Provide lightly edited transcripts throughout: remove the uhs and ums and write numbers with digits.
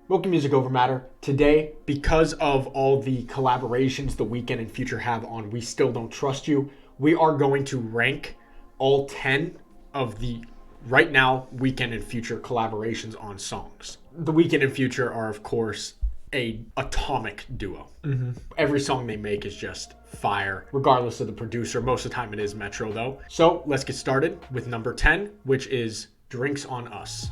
Welcome to Music Over Matter. Today, because of all the collaborations The Weeknd and Future have on We Still Don't Trust You, we are going to rank all 10 of the right now Weeknd and Future collaborations on songs. The Weeknd and Future are, of course, a atomic duo. Every song they make is just fire, regardless of the producer. Most of the time it is Metro, though. So let's get started with number 10, which is Drinks on Us.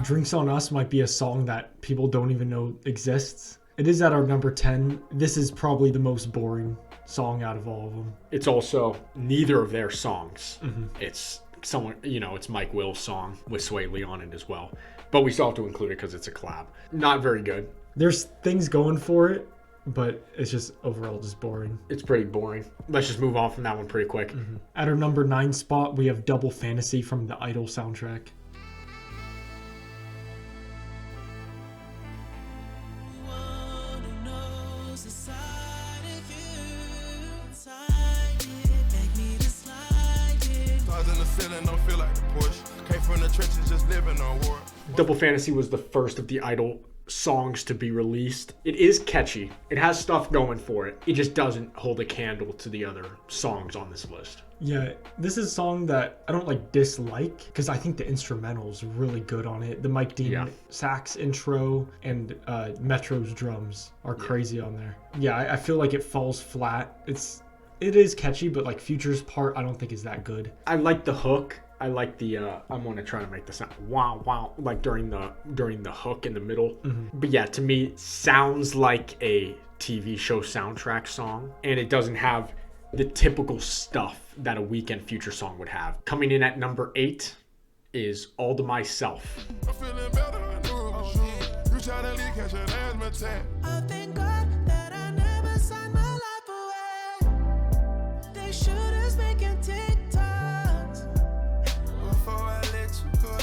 Drinks on Us might be a song that people don't even know exists. It is at our number 10. This is probably the most boring song out of all of them. It's also neither of their songs. It's someone, it's Mike Will's song with Sway Lee on it as well. But we still have to include it because it's a collab. Not very good. There's things going for it, but it's just overall just boring. It's pretty boring. Let's just move on from that one pretty quick. At our number 9 spot, we have Double Fantasy from the Idol soundtrack. Double Fantasy was the first of the Idol songs to be released. It is catchy. It has stuff going for it. It just doesn't hold a candle to the other songs on this list. Yeah, this is a song that I don't dislike because I think the instrumental is really good on it. The Mike Dean sax intro and Metro's drums are crazy on there. Yeah, I feel like it falls flat. It is catchy, but Future's part I don't think is that good. I like the hook. I like the I'm gonna try to make the sound wow during the hook in the middle. But yeah, to me sounds like a TV show soundtrack song, and it doesn't have the typical stuff that a Weeknd Future song would have. Coming in at number 8 is All to Myself. I thank God that I never signed my life away. They shooters making TikToks before I let you go.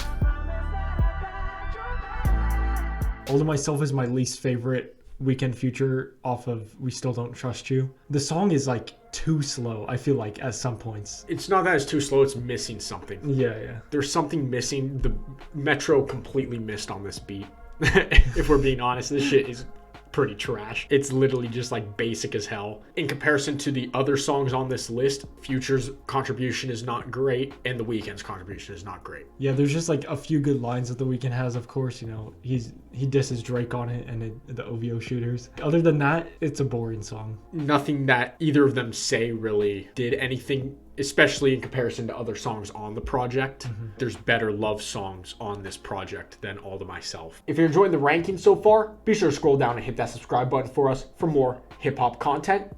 All to Myself is my least favorite Weeknd Future off of We Still Don't Trust You. The song is too slow, I feel like, at some points. It's not that it's too slow, it's missing something. Yeah. There's something missing. The Metro completely missed on this beat. If we're being honest, this shit is pretty trash. It's literally just basic as hell. In comparison to the other songs on this list, Future's contribution is not great, and The Weeknd's contribution is not great. Yeah, there's just a few good lines that The Weeknd has, of course. He disses Drake on it and the OVO shooters. Other than that, it's a boring song. Nothing that either of them say really did anything, especially in comparison to other songs on the project. There's better love songs on this project than All to Myself. If you're enjoying the ranking so far, be sure to scroll down and hit that subscribe button for us for more hip-hop content.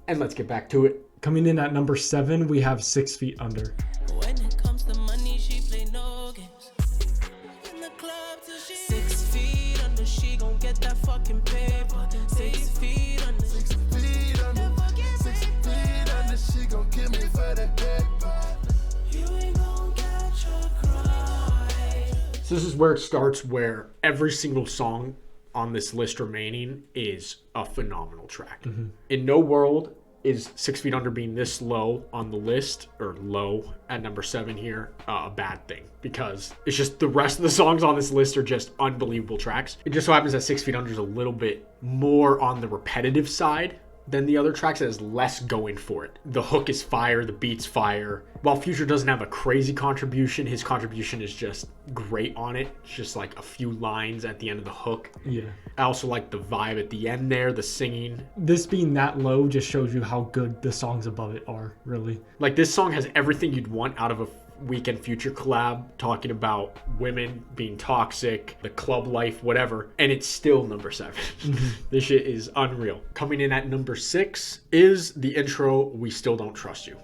And let's get back to it. Coming in at number 7, we have 6 Feet Under. When it comes to money, she play no games. In the club till she 6 feet under, she gon' get that fucking paper. 6 feet under, 6 feet under, 6 feet under, she gon' give me for the paper. You ain't gon' catch her cry. So this is where it starts, where every single song on this list remaining is a phenomenal track. In no world is 6 Feet Under being this low on the list, or low at number 7 here, a bad thing, because it's just the rest of the songs on this list are just unbelievable tracks. It just so happens that 6 Feet Under is a little bit more on the repetitive side than the other tracks. That has less going for it. The hook is fire, the beat's fire. While Future doesn't have a crazy contribution, his contribution is just great on it. It's just a few lines at the end of the hook. Yeah. I also like the vibe at the end there, the singing. This being that low just shows you how good the songs above it are, really. This song has everything you'd want out of a Weeknd Future collab, talking about women being toxic, the club life, whatever, and it's still number 7. This shit is unreal. Coming in at number 6 is the intro, We Still Don't Trust You.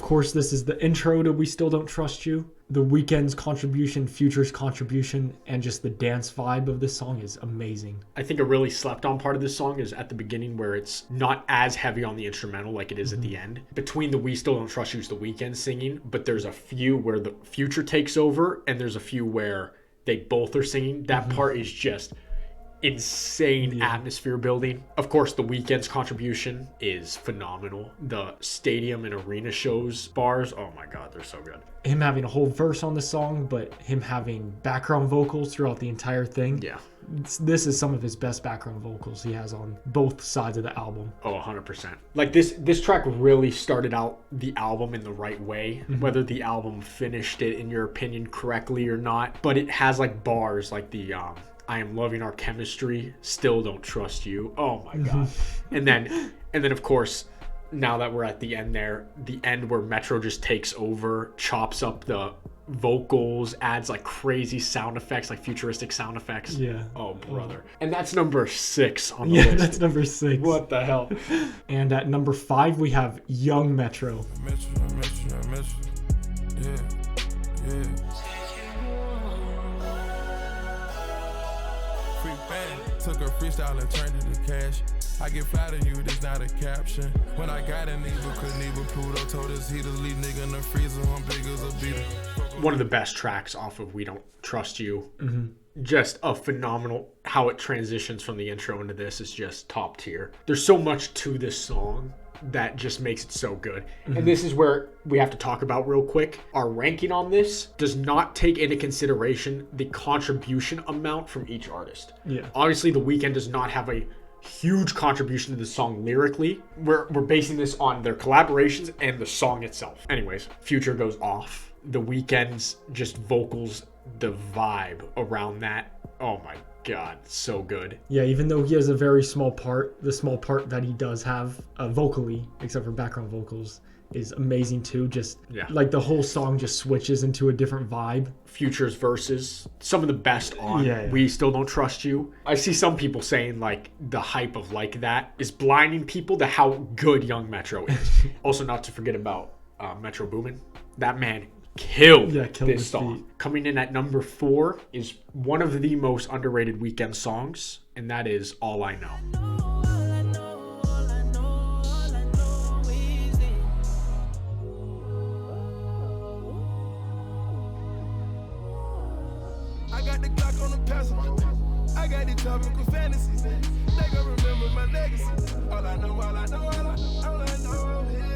course, this is the intro to We Still Don't Trust You. The Weeknd's contribution, Future's contribution, and just the dance vibe of this song is amazing. I think a really slept on part of this song is at the beginning where it's not as heavy on the instrumental like it is at the end. Between the We Still Don't Trust You's the Weeknd singing, but there's a few where the Future takes over and there's a few where they both are singing. That part is just insane atmosphere building. Of course, the Weeknd's contribution is phenomenal. The stadium and arena shows bars, oh my god, they're so good. Him having a whole verse on the song, but him having background vocals throughout the entire thing. Yeah. This is some of his best background vocals he has on both sides of the album. Oh, 100%. Like this track really started out the album in the right way, whether the album finished it in your opinion correctly or not, but it has like bars like the I am loving our chemistry, still don't trust you. Oh my god. And then of course, now that we're at the end there, the end where Metro just takes over, chops up the vocals, adds like crazy sound effects, like futuristic sound effects. Yeah. Oh brother. And that's number 6 on the list. Yeah, that's number 6. What the hell? And at number 5 we have Young Metro. Yeah. Took a freestyle and turned it to cash. I get flattered you, this not a caption. When I got an evil, couldn't even Pluto told us he to leave nigga in the freezer. I'm big as a beater. One of the best tracks off of We Don't Trust You. Just a phenomenal, how it transitions from the intro into this is just top tier. There's so much to this song that just makes it so good. And this is where we have to talk about real quick. Our ranking on this does not take into consideration the contribution amount from each artist. Yeah. Obviously, The Weeknd does not have a huge contribution to the song lyrically. We're basing this on their collaborations and the song itself. Anyways, Future goes off. The Weeknd's just vocals, the vibe around that. Oh my god, so good. Yeah, even though he has a very small part, the small part that he does have vocally, except for background vocals, is amazing too. Just like the whole song just switches into a different vibe. Future's verses, some of the best on We Still Don't Trust You. I see some people saying like the hype of like that is blinding people to how good Young Metro is. Also, not to forget about Metro Boomin. That man killed this song. Beat. Coming in at number 4 is one of the most underrated Weeknd songs, and that is All I Know. I got the Glock on the passenger. I got the tropical fantasies. They gon' remember my legacy. All I know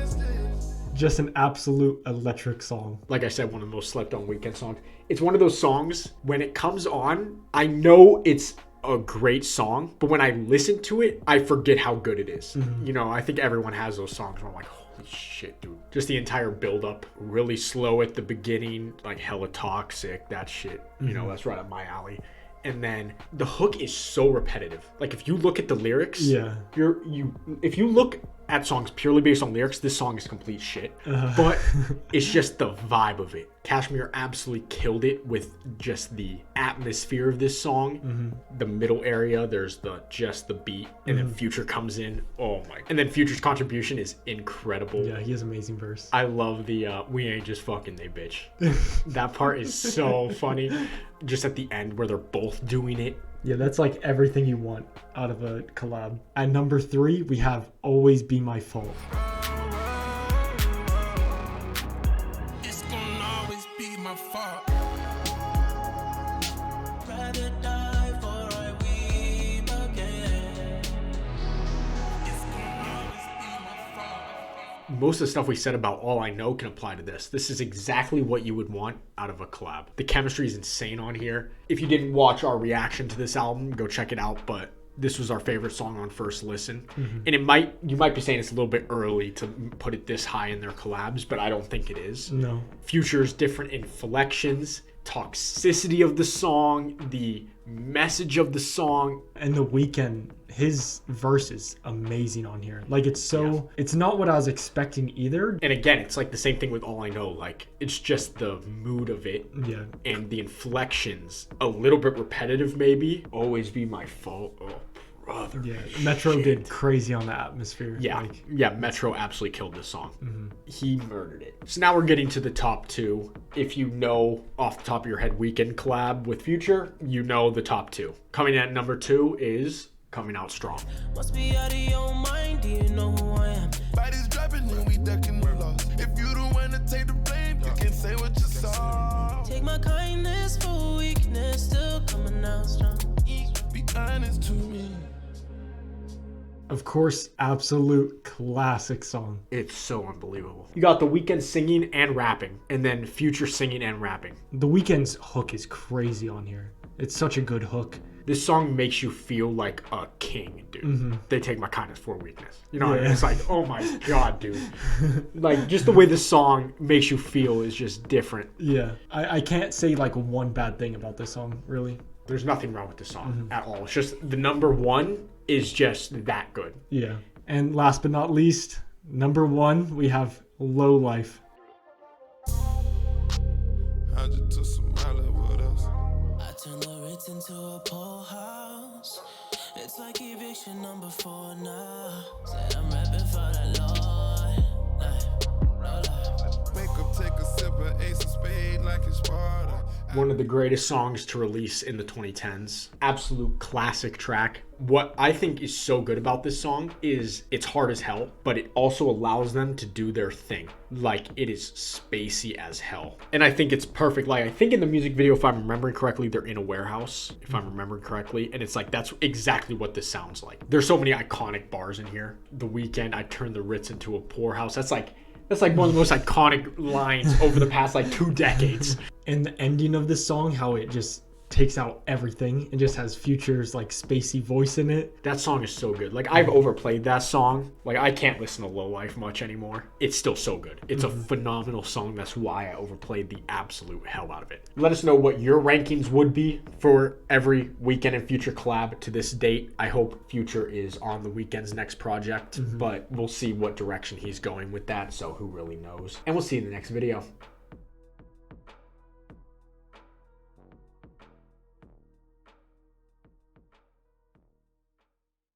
is this. Just an absolute electric song. Like I said, one of the most slept on Weeknd songs. It's one of those songs, when it comes on, I know it's a great song, but when I listen to it, I forget how good it is. You know, I think everyone has those songs where I'm like, holy shit, dude. Just the entire build up, really slow at the beginning, like hella toxic, that shit. You know, that's right up my alley. And then the hook is so repetitive. Like if you look at the lyrics, if you look at songs purely based on lyrics, this song is complete shit. But it's just the vibe of it. Kashmir absolutely killed it with just the atmosphere of this song. The middle area, there's the beat, and then Future comes in. Oh my! And then Future's contribution is incredible. Yeah, he has amazing verse. I love the we ain't just fucking they bitch. That part is so funny. Just at the end where they're both doing it. Yeah, that's like everything you want out of a collab. At number 3, we have Always Be My Fault. It's gonna always be my fault. Most of the stuff we said about All I Know can apply to this. This is exactly what you would want out of a collab. The chemistry is insane on here. If you didn't watch our reaction to this album, go check it out. But this was our favorite song on first listen. And you might be saying it's a little bit early to put it this high in their collabs, but I don't think it is. No. Future's different inflections, toxicity of the song, the message of the song. And The Weeknd, his verse is amazing on here. Like it's not what I was expecting either. And again, it's like the same thing with All I Know. Like it's just the mood of it. Yeah. And the inflections, a little bit repetitive maybe. Always Be My Fault. Oh, brother. brother. Yeah, Metro did crazy on the atmosphere. Yeah, Like, yeah, Metro absolutely killed this song. He murdered it. So now we're getting to the top two. If you know off the top of your head Weeknd collab with Future, you know the top two. Coming at number 2 is Coming Out Strong. Must be out of your mind, do you know who I am? Bodies dropping and we ducking the loss. If you don't wanna take the blame, you can say what you saw. Take my kindness for weakness, still coming out strong. Be honest to me. of course, absolute classic song. It's so unbelievable. You got The Weeknd singing and rapping, and then Future singing and rapping. The Weeknd's hook is crazy on here. It's such a good hook. This song makes you feel like a king, dude. They take my kindness for weakness. You know, Yeah. it's like, oh my god, dude. Like, just the way this song makes you feel is just different. Yeah, I can't say like one bad thing about this song, really. There's nothing wrong with this song at all. It's just the number one is just that good. Yeah. And last but not least, number 1, we have Low Life. I just took some Molly with us. I turned the Ritz into a poor house. It's like eviction number 4 now. Said I'm rapping for the Lord. Life, no life. Wake up, take a sip of Ace of Spade like it's Sparta. One of the greatest songs to release in the 2010s. Absolute classic track. What I think is so good about this song is it's hard as hell, but it also allows them to do their thing. Like, it is spacey as hell. And I think it's perfect. Like, I think in the music video, if I'm remembering correctly, they're in a warehouse, if I'm remembering correctly. And it's like, that's exactly what this sounds like. There's so many iconic bars in here. The Weeknd, I turned the Ritz into a poorhouse. That's like one of the most iconic lines over the past like 2 decades. And the ending of this song, how it just takes out everything and just has Future's like spacey voice in it. That song is so good. Like, I've overplayed that song. Like, I can't listen to Low Life much anymore. It's still so good. It's a phenomenal song. That's why I overplayed the absolute hell out of it. Let us know what your rankings would be for every Weeknd and Future collab to this date. I hope Future is on the Weeknd's next project, but we'll see what direction he's going with that, so who really knows. And we'll see you in the next video.